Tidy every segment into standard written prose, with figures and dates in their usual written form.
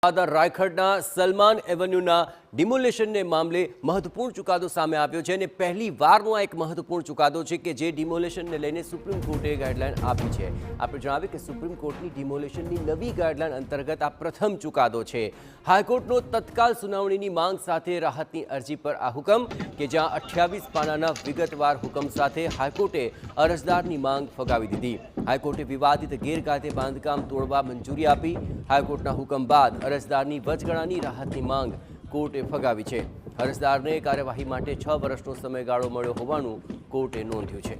રાયખડના સલમાન એવન્યુના ડિમોલેશનને મામલે મહત્વપૂર્ણ ચુકાદો સામે આવ્યો છે અને પહેલી વારનો આ એક મહત્વપૂર્ણ ચુકાદો છે કે જે ડિમોલેશનને લઈને સુપ્રીમ કોર્ટે ગાઈડલાઈન આપી છે। આપણે જણાવીએ કે સુપ્રીમ કોર્ટની ડિમોલેશનની નવી ગાઈડલાઈન અંતર્ગત આ પ્રથમ ચુકાદો છે। હાઈકોર્ટનો તત્કાલ સુનાવણીની માંગ સાથે રાહતની અરજી પર આ હુકમ કે જ્યાં 28 પાનાના વિગતવાર હુકમ સાથે હાઈકોર્ટે અરજદારની માંગ ફગાવી દીધી। હાઈકોર્ટે વિવાદિત ગેરકાયદે બાંધકામ તોડવા મંજૂરી આપી। હાઈકોર્ટના હુકમ બાદ અરજદારની વચગાળાની રાહતની માંગ કોર્ટે ફગાવી છે। અરજદારને કાર્યવાહી માટે 6 વર્ષનો સમયગાળો મળ્યો હોવાનું કોર્ટે નોંધ્યું છે।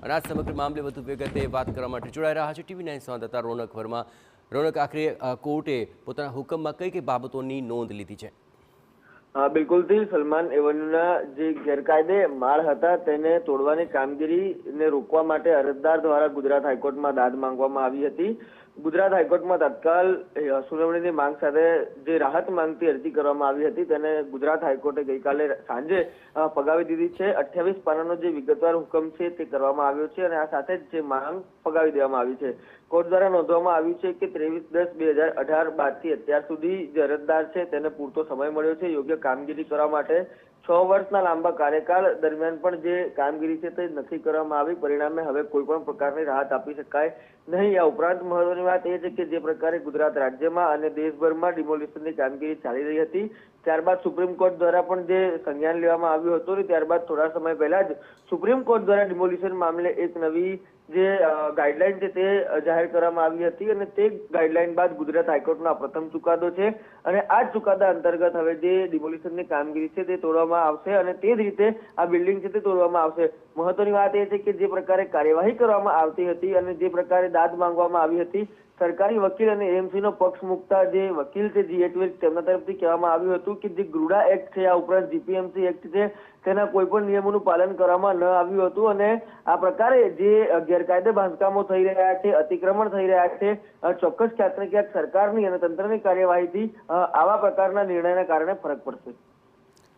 અને આ સમગ્ર મામલે વધુ વિગતે વાત કરવા માટે જોડાઈ રહ્યા છે TV9 સંવાદદાતા રોનક વર્મા। રોનક, આખરે કોર્ટે પોતાના હુકમમાં કઈ કઈ બાબતોની નોંધ લીધી છે? બિલકુલથી સલમાન એવન્યુના જે ગેરકાયદે માળ હતા તેને તોડવાની કામગીરીને રોકવા માટે અરજદાર દ્વારા ગુજરાત હાઈકોર્ટમાં દાદ માંગવામાં આવી હતી। ગુજરાત હાઈકોર્ટમાં તત્કાલ સુનાવણીની માંગ સાથે જે રાહત માંગતી અરજી કરવામાં આવી હતી તેને ગુજરાત હાઈકોર્ટે ગઈકાલે સાંજે ફગાવી દીધી છે। 28 પાનાનો જે વિગતવાર હુકમ છે તે કરવામાં આવ્યો છે અને આ સાથે જ જે માંગ ફગાવી દેવામાં આવી છે। કોર્ટ દ્વારા નોંધવામાં આવ્યું છે કે 23/10/2018 બાદથી અત્યાર સુધી જે અરજદાર છે તેને પૂરતો સમય મળ્યો છે યોગ્ય કામગીરી કરવા માટે। 6 વર્ષના લાંબા કાર્યકાળ દરમિયાન પણ જે કામગીરી છે તે નથી કરવામાં આવી, પરિણામે હવે કોઈ પણ પ્રકારની રાહત આપી શકાય નહીં। આ ઉપરાંત મહત્વની વાત એ છે કે જે પ્રકારે ગુજરાત રાજ્યમાં અને દેશભરમાં ડિમોલિશનની કામગીરી ચાલી રહી હતી ત્યારબાદ સુપ્રીમ કોર્ટ દ્વારા પણ જે સંજ્ઞાન લેવામાં આવ્યું હતું અને ત્યારબાદ થોડા સમય પહેલા જ સુપ્રીમ કોર્ટ દ્વારા ડિમોલિશન મામલે એક નવી જે ગાઈડલાઈન છે તે જાહેર કરવામાં આવી હતી અને તે ગાઈડલાઈન બાદ ગુજરાત હાઈકોર્ટનો આ પ્રથમ ચુકાદો છે અને આ ચુકાદા અંતર્ગત હવે જે ડિમોલિશનની કામગીરી છે તે તોડવામાં આવશે અને તે જ રીતે આ બિલ્ડિંગ છે તે તોડવામાં આવશે। મહત્વની વાત એ છે કે જે પ્રકારે કાર્યવાહી કરવામાં આવતી હતી અને જે પ્રકારે દાદ માંગવામાં આવી હતી, સરકારી વકીલ અને એએમસીનો પક્ષ મૂકતા જે વકીલ છે GA12 તેમના તરફથી કહેવામાં આવ્યું હતું કે જે ગુડા એક્ટ છે, આ ઉપરાંત જીપીએમસી એક્ટ છે તેના કોઈ પણ નિયમોનું પાલન કરવામાં ન આવ્યું હતું અને આ પ્રકારે જે ગેરકાયદે બાંધકામો થઈ રહ્યા છે, અતિક્રમણ થઈ રહ્યા છે, ચોક્કસ ક્યાંક ને ક્યાંક સરકારની અને તંત્રની કાર્યવાહીથી આવા પ્રકારના નિર્ણયના કારણે ફરક પડશે।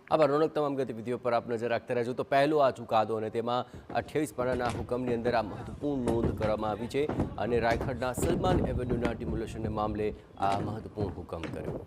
આભાર રોનક, તમામ ગતિવિધિઓ પર આપ નજર રાખતા રહેજો। તો પહેલો આ ચુકાદો અને તેમાં 28 પાનાના હુકમની અંદર આ મહત્વપૂર્ણ નોંધ કરવામાં આવી છે અને રાયખડના સલમાન એવન્યુના ડિમોલેશનના મામલે આ મહત્વપૂર્ણ હુકમ કર્યો।